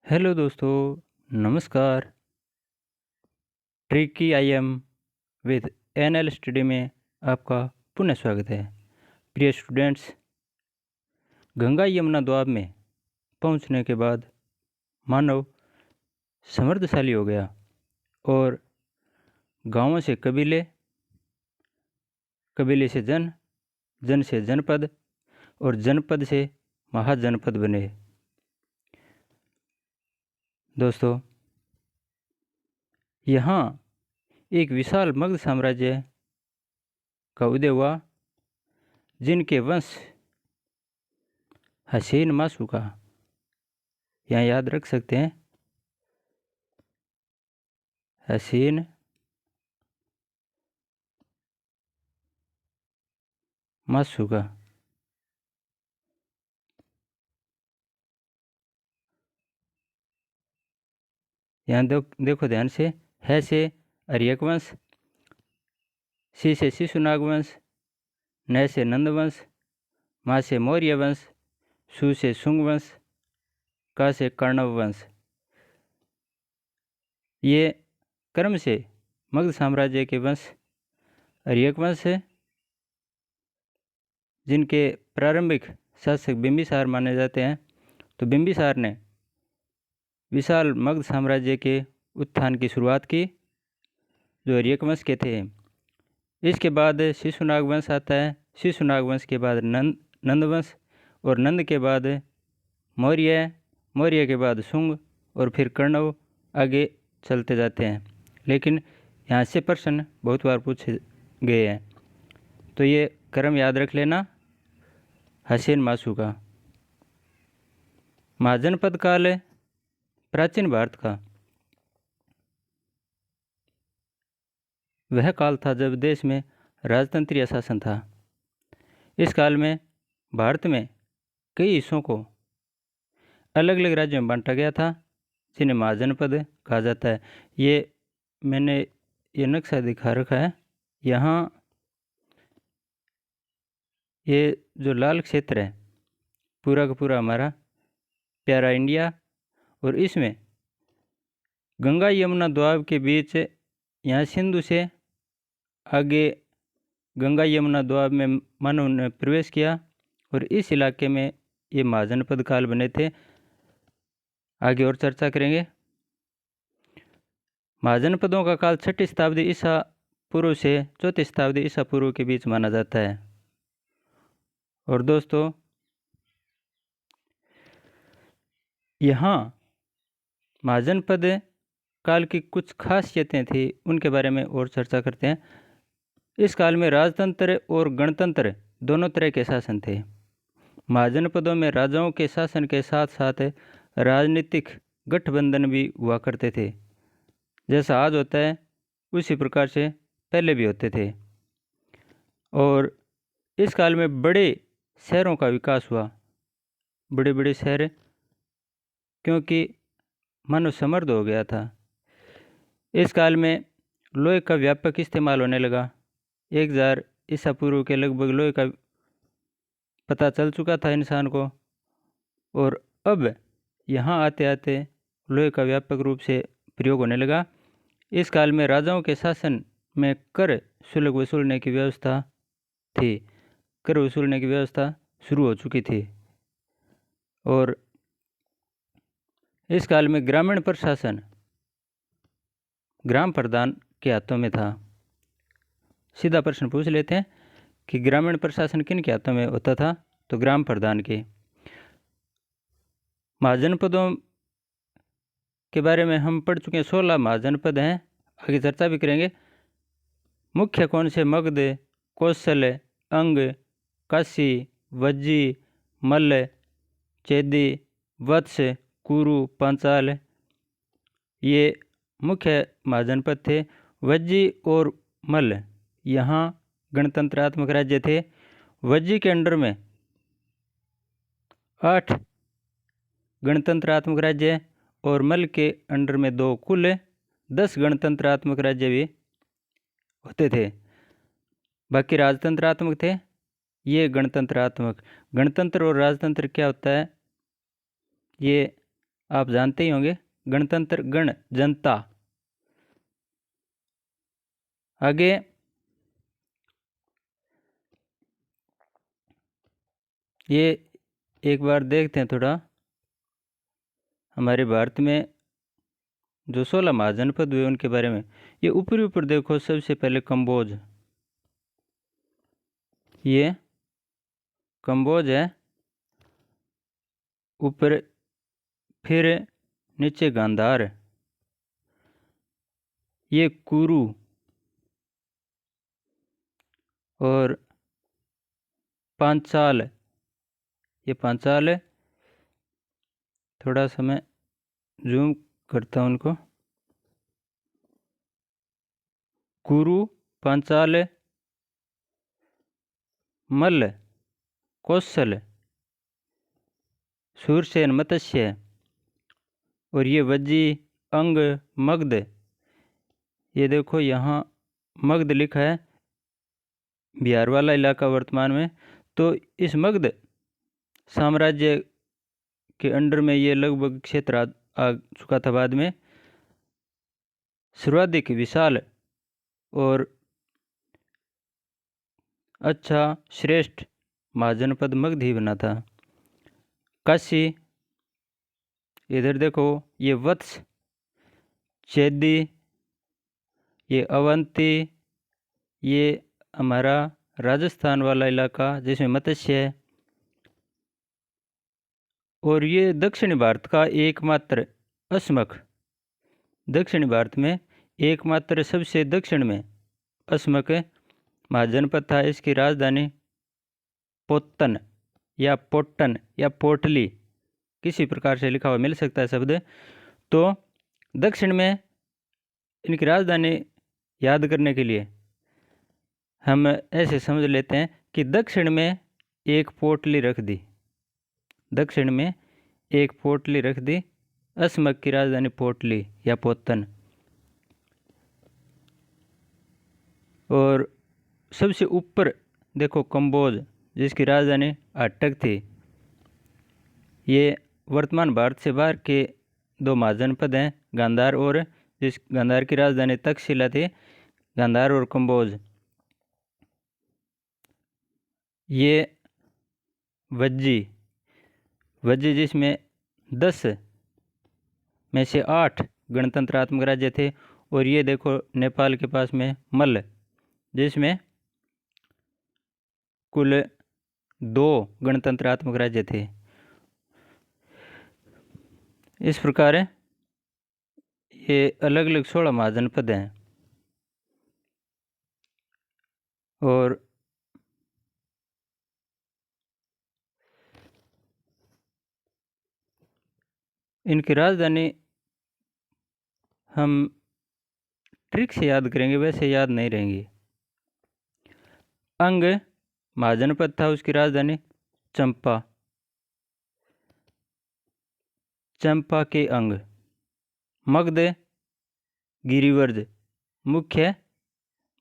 Hello दोस्तों, नमस्कार। Tricky I am with N study में आपका पुनः स्वागत है। प्रिय स्टूडेंट्स, गंगा यमुना दोआब में पहुंचने के बाद मानव समृद्धशाली हो गया और गांवों से कबीले, कबीले से जन, जन से जनपद और जनपद से महाजनपद बने। दोस्तों, यहाँ एक विशाल मगध साम्राज्य का उदय हुआ, जिनके वंश हसीन मासू का, यहाँ याद रख सकते हैं, हसीन मासू का। यहाँ देखो ध्यान से, है से अर्यक वंश, सी से शिशुनाग वंश, न से नंद वंश, मा से मौर्य वंश, सु से शुंग वंश, का से कर्णव वंश। ये क्रम से मगध साम्राज्य के वंश अर्यक वंश है, जिनके प्रारंभिक शासक बिंबिसार माने जाते हैं। तो बिंबिसार ने विशाल मगध साम्राज्य के उत्थान की शुरुआत की, जो अर्यक वंश के थे। इसके बाद शिशुनाग वंश आता है, शिशुनाग वंश के बाद नंद वंश, और नंद के बाद मौर्य, मौर्य के बाद शुंग, और फिर कर्णव आगे चलते जाते हैं। लेकिन यहाँ से प्रश्न बहुत बार पूछे गए हैं, तो ये क्रम याद रख लेना, हसीन मासू का। महाजनपद काल प्राचीन भारत का वह काल था जब देश में राजतंत्रीय शासन था। इस काल में भारत में कई हिस्सों को अलग अलग राज्यों में बांटा गया था, जिन्हें महाजनपद कहा जाता है। ये मैंने ये नक्शा दिखा रखा है। यहाँ ये जो लाल क्षेत्र है पूरा का पूरा हमारा प्यारा इंडिया, और इसमें गंगा यमुना दोआब के बीच, यहाँ सिंधु से आगे गंगा यमुना दोआब में मानव ने प्रवेश किया, और इस इलाके में ये महाजनपद काल बने थे। आगे और चर्चा करेंगे। महाजनपदों का काल 6ठी शताब्दी ईसा पूर्व से 4ठी शताब्दी ईसा पूर्व के बीच माना जाता है। और दोस्तों, यहाँ महाजनपद काल की कुछ खासियतें थी, उनके बारे में और चर्चा करते हैं। इस काल में राजतंत्र और गणतंत्र दोनों तरह के शासन थे। महाजनपदों में राजाओं के शासन के साथ साथ राजनीतिक गठबंधन भी हुआ करते थे। जैसा आज होता है उसी प्रकार से पहले भी होते थे। और इस काल में बड़े शहरों का विकास हुआ, बड़े बड़े शहर, क्योंकि मानव समृद्ध हो गया था। इस काल में लोहे का व्यापक इस्तेमाल होने लगा। 1000 ईसा पूर्व के लगभग लोहे का पता चल चुका था इंसान को, और अब यहाँ आते आते लोहे का व्यापक रूप से प्रयोग होने लगा। इस काल में राजाओं के शासन में कर शुल्क वसूलने की व्यवस्था थी, कर वसूलने की व्यवस्था शुरू हो चुकी थी। और इस काल में ग्रामीण प्रशासन ग्राम प्रधान के हाथों में था। सीधा प्रश्न पूछ लेते हैं कि ग्रामीण प्रशासन किन के हाथों में होता था, तो ग्राम प्रधान के। महाजनपदों के बारे में हम पढ़ चुके हैं, 16 महाजनपद हैं, आगे चर्चा भी करेंगे। मुख्य कौन से? मगध, कौशल, अंग, काशी, वज्जी, मल्ल, चेदी, वत्स, कुरु, पांचाल, ये मुख्य महाजनपद थे। वज्जी और मल्ल यहाँ गणतंत्रात्मक राज्य थे। वज्जी के अंडर में 8 गणतंत्रात्मक राज्य, और मल्ल के अंडर में 2, कुल 10 गणतंत्रात्मक राज्य भी होते थे। बाकी राजतंत्रात्मक थे, ये गणतंत्रात्मक। गणतंत्र और राजतंत्र क्या होता है, ये आप जानते ही होंगे, गणतंत्र गण जनता। आगे ये एक बार देखते हैं थोड़ा हमारे भारत में जो 16 महाजनपद हुए उनके बारे में। ये ऊपर देखो, सबसे पहले कंबोज, ये कंबोज है ऊपर, फिर नीचे गांधार, ये कुरु और पांचाल, ये पांचाल है। थोड़ा सा मैं जूम करता हूँ उनको। कुरु, पांचाल, मल्ल, कौशल, सूरसेन, मत्स्य, और ये वज्जी, अंग, मगध। ये देखो यहाँ मगध लिखा है, बिहार वाला इलाका वर्तमान में। तो इस मगध साम्राज्य के अंडर में ये लगभग क्षेत्र आ चुका था बाद में। सर्वाधिक विशाल और अच्छा श्रेष्ठ महाजनपद मगध ही बना था। काशी, इधर देखो, ये वत्स, चेदी, ये अवंती, ये हमारा राजस्थान वाला इलाका जिसमें मत्स्य है। और ये दक्षिणी भारत का एकमात्र असमक, दक्षिणी भारत में एकमात्र सबसे दक्षिण में असमक महाजनपद था। इसकी राजधानी पोत्तन या पोट्टन या पोटली, किसी प्रकार से लिखा हुआ मिल सकता है शब्द। तो दक्षिण में इनकी राजधानी याद करने के लिए हम ऐसे समझ लेते हैं कि दक्षिण में एक पोटली रख दी, दक्षिण में एक पोटली रख दी, असमक की राजधानी पोटली या पोत्तन। और सबसे ऊपर देखो कंबोज, जिसकी राजधानी अटक थी। ये वर्तमान भारत से बाहर के दो महाजनपद हैं, गांधार और, जिस गांधार की राजधानी तक्षशिला थी, गांधार और कंबोज। ये वज्जी, वज्जी जिसमें 10 में से 8 गणतंत्रात्मक राज्य थे। और ये देखो नेपाल के पास में मल्ल, जिसमें कुल 2 गणतंत्रात्मक राज्य थे। इस प्रकार ये अलग अलग 16 महाजनपद हैं। और इनकी राजधानी हम ट्रिक से याद करेंगे, वैसे याद नहीं रहेंगी। अंग महाजनपद था, उसकी राजधानी चंपा, चंपा के अंग। मगध गिरिवर्ज, मुख्य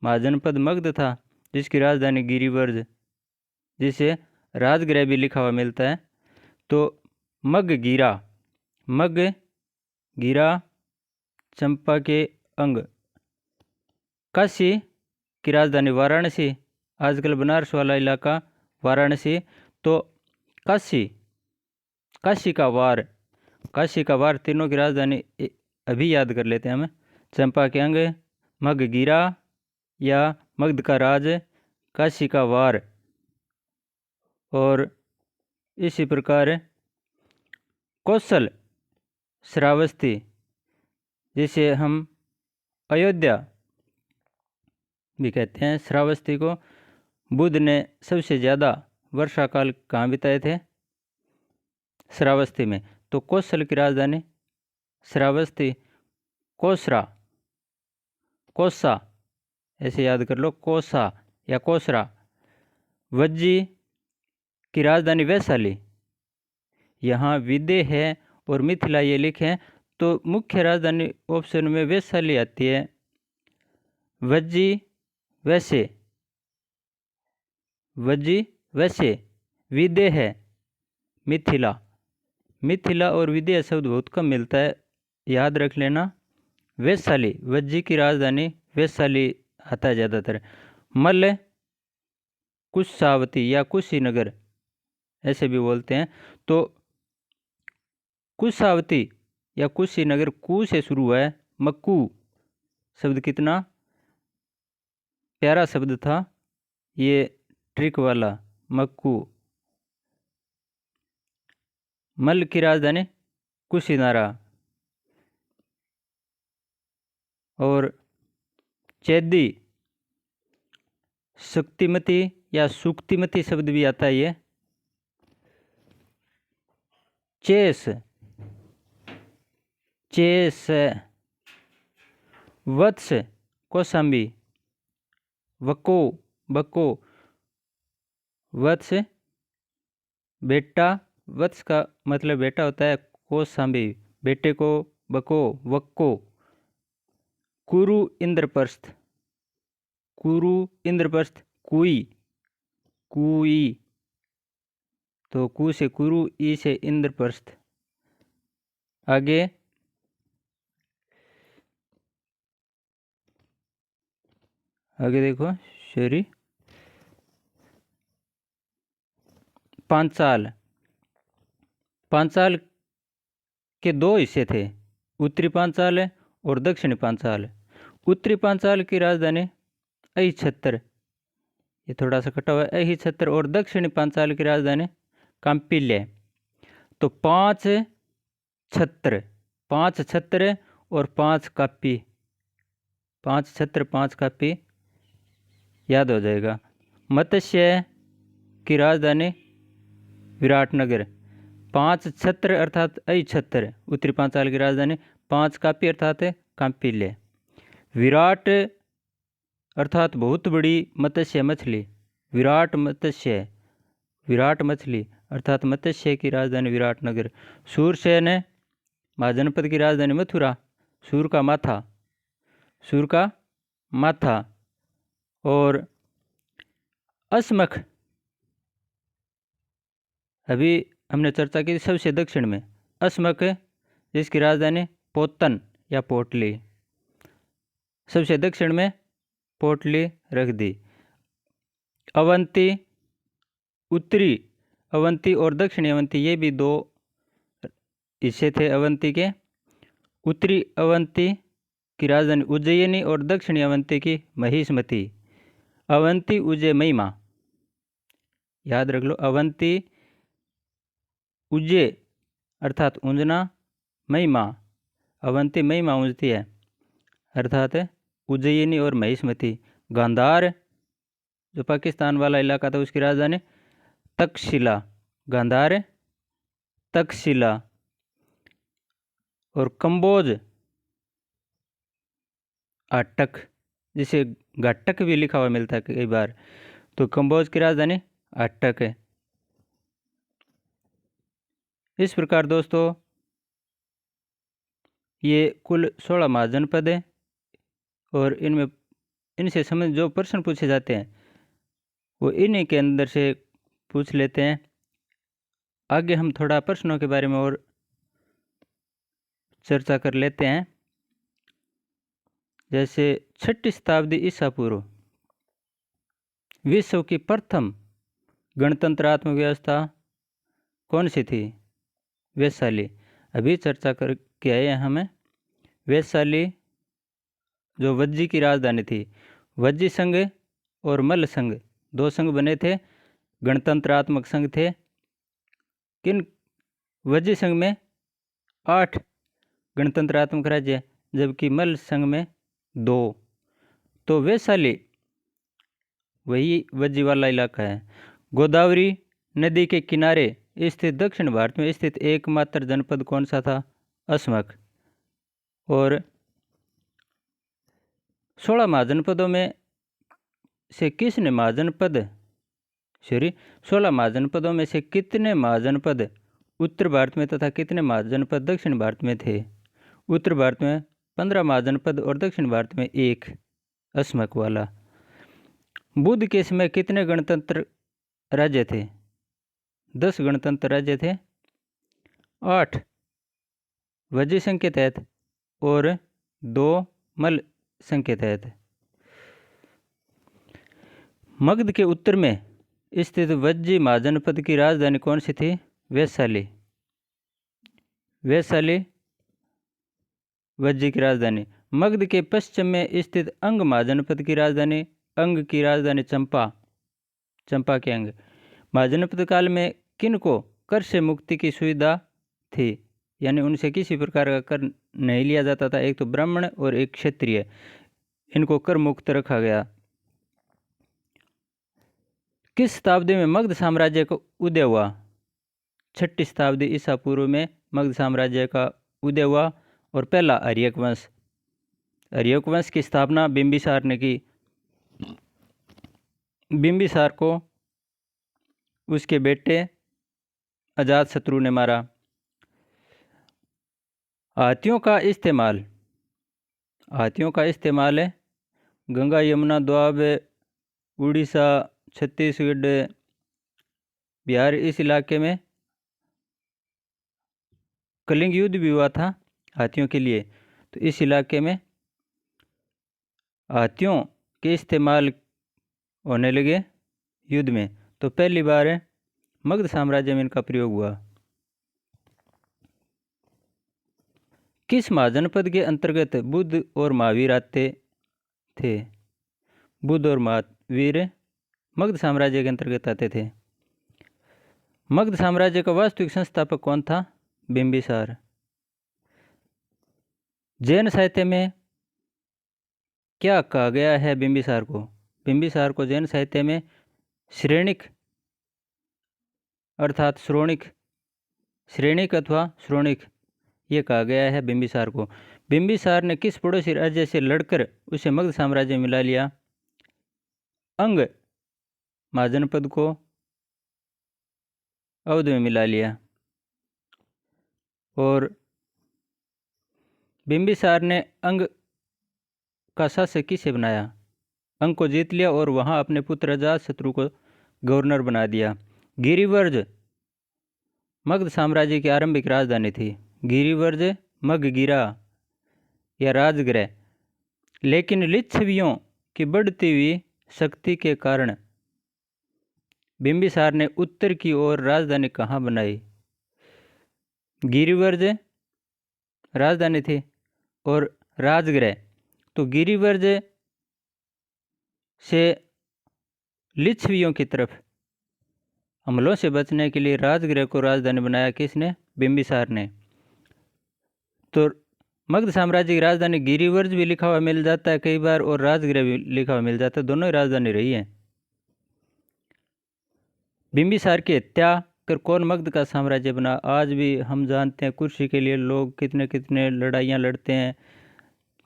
महाजनपद मगध था, जिसकी राजधानी गिरिवर्ज, जिसे राजगृह भी लिखा हुआ मिलता है। तो मग गिरा, मग गिरा, चंपा के अंग। काशी की राजधानी वाराणसी, आजकल बनारस वाला इलाका वाराणसी। तो काशी, काशी का वार, काशी का वार, तीनों की राजधानी अभी याद कर लेते हैं हम। चंपा के अंग, मग गिरा या मगध का राज, काशी का वार। और इसी प्रकार कौशल श्रावस्ती, जिसे हम अयोध्या भी कहते हैं, श्रावस्ती को। बुद्ध ने सबसे ज़्यादा वर्षा काल कहाँ बिताए थे? श्रावस्ती में। तो कौशल की राजधानी श्रावस्ती, कोसरा, कोसा, ऐसे याद कर लो, कोसा या कोसरा। वज्जी की राजधानी वैशाली, यहाँ विदेह है और मिथिला ये लिखे, तो मुख्य राजधानी ऑप्शन में वैशाली आती है। वज्जी वैसे, वज्जी वैसे, विदेह मिथिला, मिथिला और विदेह शब्द बहुत कम मिलता है, याद रख लेना। वैशाली, वज्जी की राजधानी वैशाली आता है ज़्यादातर। मल्ल, कुशावती या कुशीनगर ऐसे भी बोलते हैं। तो कुशावती या कुशीनगर कु से शुरू हुआ है। मक्कू शब्द कितना प्यारा शब्द था, ये ट्रिक वाला मक्कू। मल्ल की राजधानी कुशीनारा। और चैदी, शक्तिमती या सुक्तिमती शब्द भी आता है ये। चेस, चेस। वत्स, कौशाम्बी। वको, बको। वत्स बेटा, वत्स का मतलब बेटा होता है। कौशाम्बी बेटे को बको, वक्को। कुरु, इंद्रप्रस्थ। कुरु, इंद्रप्रस्थ। कुई, कुई। तो कु से कुरु, ई से इंद्रप्रस्थ। आगे आगे देखो, शेरी। पांचाल, पांचाल के दो हिस्से थे, उत्तरी पांचाल और दक्षिणी पांचाल। उत्तरी पांचाल की राजधानी अहिछत्र, ये थोड़ा सा कटा हुआ है, अहिछत्र। और दक्षिणी पांचाल की राजधानी कांपिल्य। तो 5 छत्र, 5 छत्र और 5 कापी, 5 छत्र 5 कापी याद हो जाएगा। मत्स्य की राजधानी विराटनगर। 5 छत्र अर्थात अहिछत्र उत्तरी पांचाल की राजधानी, 5 कापी अर्थात कांपिल्य। विराट अर्थात बहुत बड़ी मत्स्य मछली, विराट मत्स्य, विराट मछली अर्थात मत्स्य की राजधानी विराटनगर। सूरसेन महाजनपद की राजधानी मथुरा, सूर का माथा, सूर का माथा। और असमख, अभी हमने चर्चा की सबसे दक्षिण में असमख, जिसकी राजधानी पोतन या पोटली, सबसे दक्षिण में पोटली रख दी। अवंती, उत्तरी अवंती और दक्षिणी अवंती, ये भी 2 हिस्से थे अवंती के। उत्तरी अवंती की राजधानी उज्जैनी और दक्षिणी अवंती की महिष्मती। अवंती, उज्जै, महिमा, याद रख लो। अवंती, उज्जै अर्थात ऊंजना, महिमा, अवंती महिमा ऊंजती है अर्थात उज्जैनी और महिष्मती। गांधार जो पाकिस्तान वाला इलाका था उसकी राजधानी तक्षशिला, गांधार, तक्षशिला। और कंबोज, आटक, जिसे घाटक भी लिखा हुआ मिलता है कई बार, तो कंबोज की राजधानी आटक है। इस प्रकार दोस्तों ये कुल 16 महाजनपद है और इनमें इनसे संबंधित जो प्रश्न पूछे जाते हैं वो इन्हीं के अंदर से पूछ लेते हैं। आगे हम थोड़ा प्रश्नों के बारे में और चर्चा कर लेते हैं। जैसे 6वीं शताब्दी ईसा पूर्व विश्व की प्रथम गणतंत्रात्मक व्यवस्था कौन सी थी? वैशाली। अभी चर्चा करके आए हैं हमें। वैशाली जो वज्जी की राजधानी थी, वज्जी संघ और मल्ल संघ 2 संघ बने थे, गणतंत्रात्मक संघ थे। किन वज्जी संघ में 8 गणतंत्रात्मक राज्य, जबकि मल्ल संघ में 2। तो वैशाली वही वज्जी वाला इलाका है। गोदावरी नदी के किनारे स्थित दक्षिण भारत में स्थित एकमात्र जनपद कौन सा था? असमक। और 16 महाजनपदों में से किसने महाजनपद 16 महाजनपदों में से कितने महाजनपद उत्तर भारत में तथा कितने महाजनपद दक्षिण भारत में थे? उत्तर भारत में 15 महाजनपद और दक्षिण भारत में 1 असमक वाला। बुद्ध के समय कितने गणतंत्र राज्य थे? 10 गणतंत्र राज्य थे। 8 वज्जी संघ के तहत और 2 मल्ल संघ के तहत। मगध के उत्तर में स्थित वज्जी महाजनपद की राजधानी कौन सी थी? वैशाली। वैशाली वज्जी की राजधानी। मगध के पश्चिम में स्थित अंग महाजनपद की राजधानी। अंग की राजधानी चंपा। चंपा के अंग। महाजनपद काल में किन को कर से मुक्ति की सुविधा थी, यानी उनसे किसी प्रकार का कर नहीं लिया जाता था। एक तो ब्राह्मण और एक क्षत्रिय, इनको कर मुक्त रखा गया। किस शताब्दी में मगध साम्राज्य का उदय हुआ? 6ठी शताब्दी ईसा पूर्व में मगध साम्राज्य का उदय हुआ। और पहला हर्यक वंश। हर्यक वंश की स्थापना बिंबिसार ने की। बिंबिसार को उसके बेटे अजातशत्रु ने मारा। हाथियों का इस्तेमाल। हाथियों का इस्तेमाल है गंगा यमुना दोआब उड़ीसा छत्तीसगढ़ बिहार, इस इलाके में कलिंग युद्ध भी हुआ था हाथियों के लिए। तो इस इलाके में हाथियों के इस्तेमाल होने लगे युद्ध में। तो पहली बार मगध साम्राज्य में इनका प्रयोग हुआ। किस महाजनपद के अंतर्गत बुद्ध और महावीर आते थे? बुद्ध और महावीर मगध साम्राज्य के अंतर्गत आते थे। मगध साम्राज्य का वास्तविक संस्थापक कौन था? बिंबिसार। जैन साहित्य में क्या कहा गया है बिंबिसार को? बिंबिसार को जैन साहित्य में श्रेणिक अर्थात श्रेणिक अथवा श्रोणिक ये कहा गया है बिंबिसार को। बिंबिसार ने किस पड़ोसी राज्य से लड़कर उसे मगध साम्राज्य में मिला लिया? अंग महाजनपद को अवध में मिला लिया। और बिंबिसार ने अंग का शासक किसे बनाया? अंग को जीत लिया और वहां अपने पुत्र अजातशत्रु को गवर्नर बना दिया। गिरिवर्ज मगध साम्राज्य की आरंभिक राजधानी थी। गिरिवर्ज मगगिरा या राजगृह। लेकिन लिच्छवियों की बढ़ती हुई शक्ति के कारण बिंबिसार ने उत्तर की ओर राजधानी कहाँ बनाई? गिरिवर्ज राजधानी थी और राजगृह। तो गिरिवर्ज से लिच्छवियों की तरफ हमलों से बचने के लिए राजगृह को राजधानी बनाया किसने? बिंबिसार ने। तो मगध साम्राज्य की राजधानी गिरिवर्ज भी लिखा हुआ मिल जाता है कई बार और राजगृह भी लिखा हुआ मिल जाता है, दोनों ही राजधानी रही है। बिंबिसार की हत्या कर कौन मगध का साम्राज्य बना? आज भी हम जानते हैं कुर्सी के लिए लोग कितने कितने लड़ाइयाँ लड़ते हैं।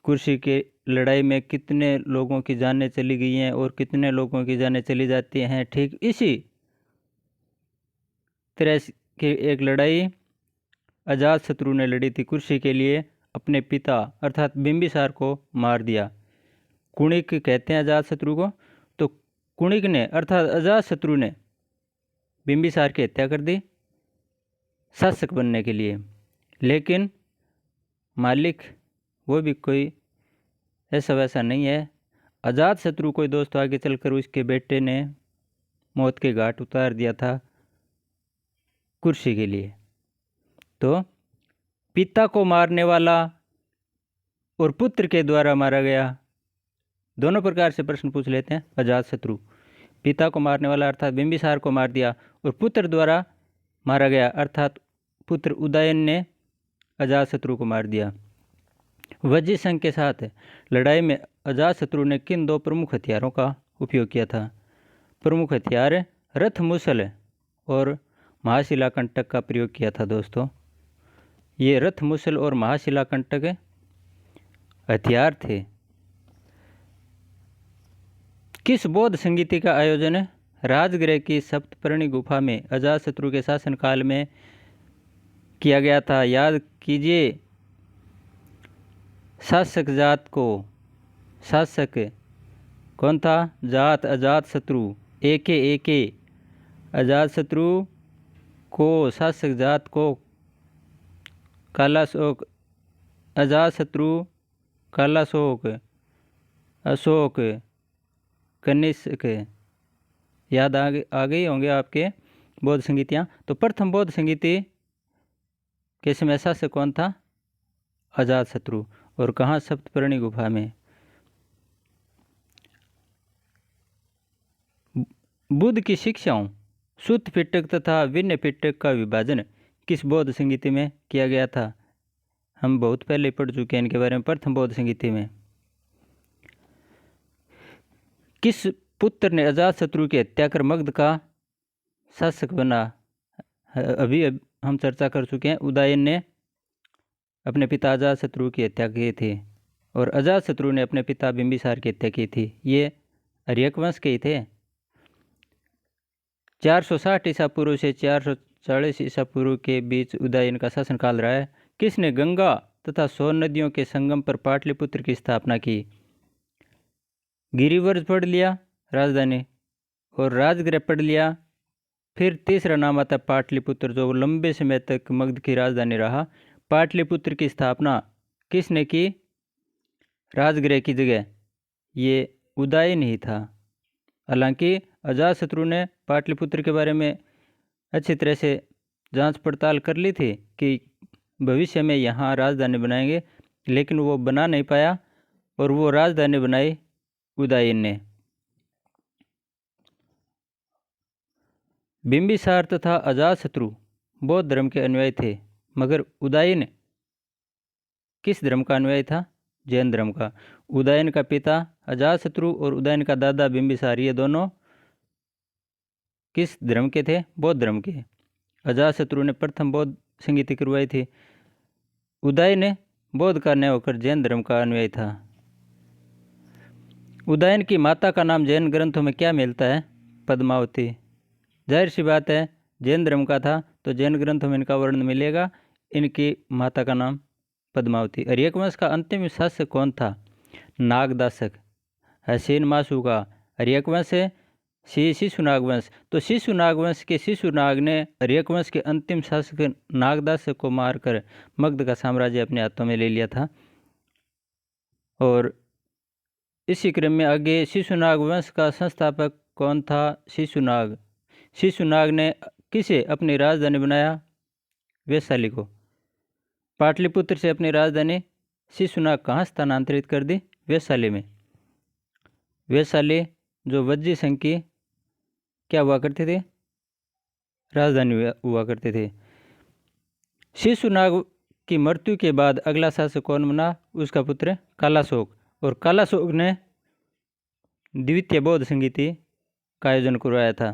कुर्सी के लड़ाई में कितने लोगों की जानें चली गई हैं और कितने लोगों की जानें चली जाती हैं। ठीक इसी तरह की एक लड़ाई अजातशत्रु ने लड़ी थी कुर्सी के लिए। अपने पिता अर्थात बिंबिसार को मार दिया। कुणिक कहते हैं अजातशत्रु को। तो कुणिक ने अर्थात अजातशत्रु ने बिंबिसार की हत्या कर दी शासक बनने के लिए। लेकिन मालिक वो भी कोई ऐसा वैसा नहीं है। अजातशत्रु को दोस्तों आगे चलकर उसके बेटे ने मौत के घाट उतार दिया था कुर्सी के लिए। तो पिता को मारने वाला और पुत्र के द्वारा मारा गया, दोनों प्रकार से प्रश्न पूछ लेते हैं अजातशत्रु। पिता को मारने वाला अर्थात बिंबिसार को मार दिया और पुत्र द्वारा मारा गया अर्थात पुत्र उदयन ने अजातशत्रु को मार दिया। वज्जी संघ के साथ लड़ाई में अजातशत्रु ने किन दो प्रमुख हथियारों का उपयोग किया था? प्रमुख हथियार रथ मुसल और महाशिलाकंटक का प्रयोग किया था दोस्तों। ये रथ मुसल और महाशिलाकंटक हथियार थे। किस बौद्ध संगीति का आयोजन राजगृह की सप्तपर्णी गुफा में अजातशत्रु के शासनकाल में किया गया था? याद कीजिए शासक कौन था? जात अजातशत्रु। एके अजातशत्रु को शासक जात को कालाशोक, अजातशत्रु, कालाशोक, अशोक, कनिष्क। याद आ गई होंगे आपके बौद्ध संगीतियाँ। तो प्रथम बौद्ध संगीति के समय शासक कौन था? अजातशत्रु। और कहाँ? सप्तपर्णी गुफा में। बुद्ध की शिक्षाओं सुत्त पिटक तथा विनय पिटक का विभाजन किस बौद्ध संगीति में किया गया था? हम बहुत पहले पढ़ चुके हैं इनके बारे में। प्रथम बौद्ध संगीति में किस पुत्र ने अजातशत्रु की हत्या कर मगध का शासक बना? अभी हम चर्चा कर चुके हैं। उदयन ने अपने पिता अजातशत्रु की हत्या की थी और अजातशत्रु ने अपने पिता बिंबिसार की हत्या की थी। ये हर्यक वंश के ही थे। 460 ईसा पूर्व से 440 ईसा पूर्व के बीच उदयन का शासनकाल रहा है। किसने गंगा तथा सोन नदियों के संगम पर पाटलिपुत्र की स्थापना की? गिरिवर्ज पढ़ लिया राजधानी, और राजगृह पढ़ लिया। फिर तीसरा नाम आता है पाटलिपुत्र, जो लंबे समय तक मगध की राजधानी रहा। पाटलिपुत्र की स्थापना किसने की राजगृह की जगह? ये उदयन ही था। हालांकि अजातशत्रु ने पाटलिपुत्र के बारे में अच्छी तरह से जांच पड़ताल कर ली थी कि भविष्य में यहाँ राजधानी बनाएंगे, लेकिन वो बना नहीं पाया और वो राजधानी बनाई उदयन ने। बिंबिसार तथा अजातशत्रु बौद्ध धर्म के अनुयायी थे, मगर उदयन किस धर्म का अनुयायी था? जैन धर्म का। उदयन का पिता अजातशत्रु और उदयन का दादा बिंबिसार, ये दोनों किस धर्म के थे? बौद्ध धर्म के। अजातशत्रु ने प्रथम बौद्ध संगीति करवाई थी। उदयन बौद्ध का न होकर जैन धर्म का अनुयायी था। उदयन की माता का नाम जैन ग्रंथों में क्या मिलता है? पद्मावती। जाहिर सी बात है, जैन धर्म का था तो जैन ग्रंथों में इनका वर्णन मिलेगा। इनकी माता का नाम पद्मावती। हर्यक वंश का अंतिम शासक कौन था? नागदासक। हसीन मासू का हर्यक वंश है। शिशुनाग वंश। तो शिशुनाग वंश के शिशुनाग ने हर्यक वंश के अंतिम शासक नागदासक को मारकर मगध का साम्राज्य अपने हाथों में ले लिया था। और इसी क्रम में आगे शिशुनाग वंश का संस्थापक कौन था? शिशुनाग। शिशुनाग ने किसे अपनी राजधानी बनाया? वैशाली को। पाटलिपुत्र से अपनी राजधानी शिशुनाग कहाँ स्थानांतरित कर दी? वैशाली में। वैशाली जो वज्जी संघ की क्या हुआ करते थे? राजधानी हुआ करते थे। शिशुनाग की मृत्यु के बाद अगला शासक कौन बना? उसका पुत्र कालाशोक। और कालाशोक ने द्वितीय बौद्ध संगीति का आयोजन करवाया था।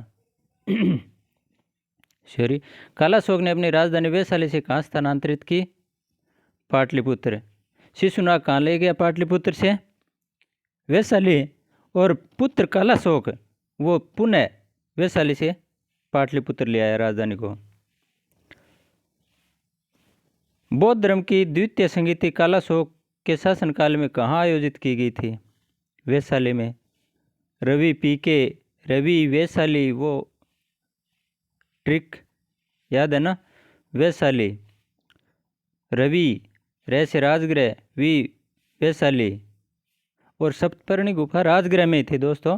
सॉरी, कालाशोक ने अपनी राजधानी वैशाली से कहाँ स्थानांतरित की? पाटलिपुत्र। शिशुनाग कहाँ ले गया पाटलिपुत्र से? वैशाली। और पुत्र कालाशोक वो पुनः वैशाली से पाटलिपुत्र ले आया राजधानी को। बौद्ध धर्म की द्वितीय संगीति कालाशोक के शासनकाल में कहाँ आयोजित की गई थी? वैशाली में। रवि पीके, रवि वैशाली, वो ट्रिक याद है ना? वैशाली। रवि रे से राजगृह, वी वैशाली। और सप्तपर्णी गुफा राजगृह में थी दोस्तों।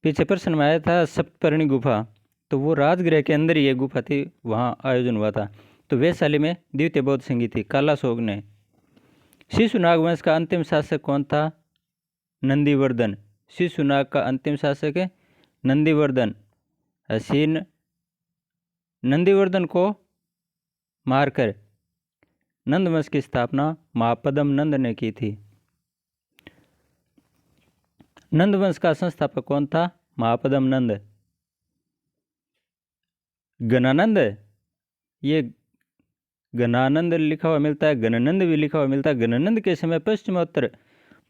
पीछे प्रश्न में आया था सप्तपर्णी गुफा, तो वो राजगृह के अंदर ही ये गुफा थी, वहाँ आयोजन हुआ था। तो वैशाली में द्वितीय बौद्ध संगीति कालाशोक ने। शिशुनाग वंश का अंतिम शासक कौन था? नंदीवर्धन। शिशुनाग का अंतिम शासक है नंदीवर्धन। हसीन नंदीवर्धन को मारकर नंद वंश की स्थापना महापद्म नंद ने की थी। नंद वंश का संस्थापक कौन था? महापद्म नंद। गणानंद, ये गणानंद लिखा हुआ मिलता है, गणानंद भी लिखा हुआ मिलता है। गणानंद के समय पश्चिमोत्तर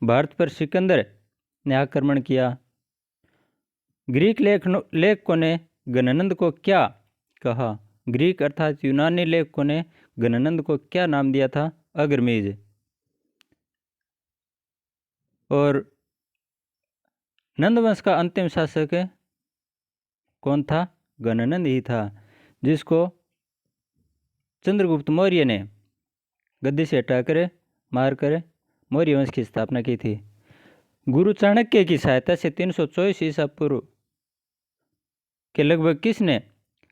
भारत पर सिकंदर ने आक्रमण किया। ग्रीक लेखकों ने गणानंद को क्या कहा? ग्रीक अर्थात यूनानी लेखकों ने गणानंद को क्या नाम दिया था? अग्रमीज। और नंदवंश का अंतिम शासक कौन था? गणानंद ही था, जिसको चंद्रगुप्त मौर्य ने गद्दी से हटाकर मारकर मौर्य वंश की स्थापना की थी। गुरु चाणक्य की सहायता से 324 ईसा पूर्व के लगभग किसने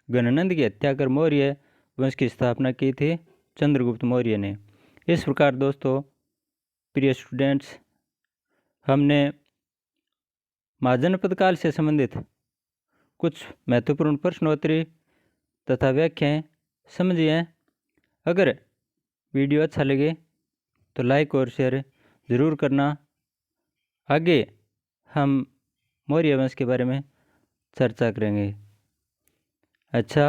गणनंद की हत्या कर मौर्य वंश की स्थापना की थी? चंद्रगुप्त मौर्य ने। इस प्रकार दोस्तों, प्रिय स्टूडेंट्स, हमने महाजनपद काल से संबंधित कुछ महत्वपूर्ण प्रश्नोत्तरी तथा व्याख्याएं समझी हैं। अगर वीडियो अच्छा लगे तो लाइक और शेयर ज़रूर करना। आगे हम मौर्य वंश के बारे में चर्चा करेंगे। अच्छा,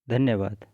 धन्यवाद।